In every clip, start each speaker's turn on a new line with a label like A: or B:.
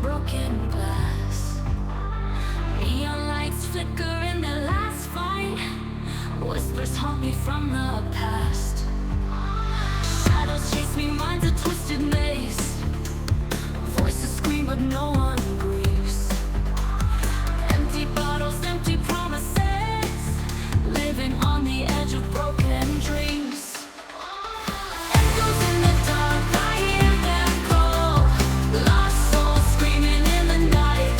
A: broken glass. Neon lights flicker in their last fight. Whispers haunt me from the past. Shadows chase me, minds a twisted maze. Voices scream but no one grieves. Empty bottles, empty promises, living on the edge of broken dreams. Echoes in the dark, I hear them call. Lost souls screaming in the night.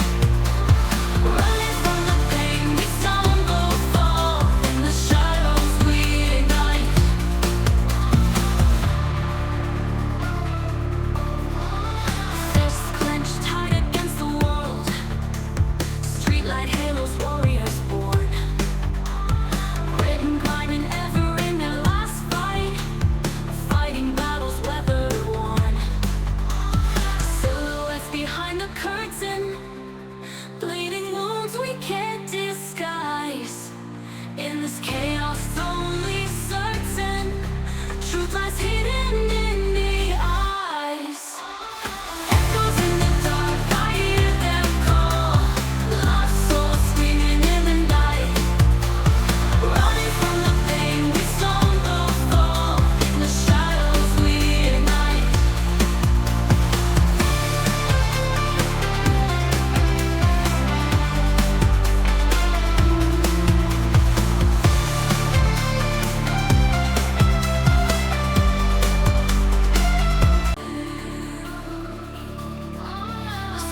A: Running from the pain, we stumble, fall. In the shadows we ignite. Fists clenched tight against the world. Streetlight halos, warriors born. Written, climbing ever in their last fight. Fighting battles weather worn. Silhouettes behind the curtain. Bleeding wounds we can't disguise. In this chaos only certain truth lies hidden in the eyes. Echoes in the dark, I hear them call. Lost souls screaming in the night. Running from the pain, we stumble, fall. In the shadows we ignite.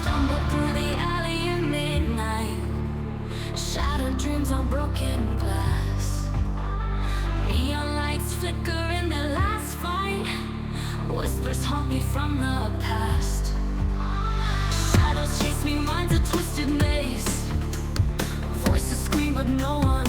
A: Stumble through the alley in midnight. Shattered dreams on broken glass. Neon lights flicker in their last fight. Whispers haunt me from the past. Shadows chase me, minds a twisted maze. Voices scream but no one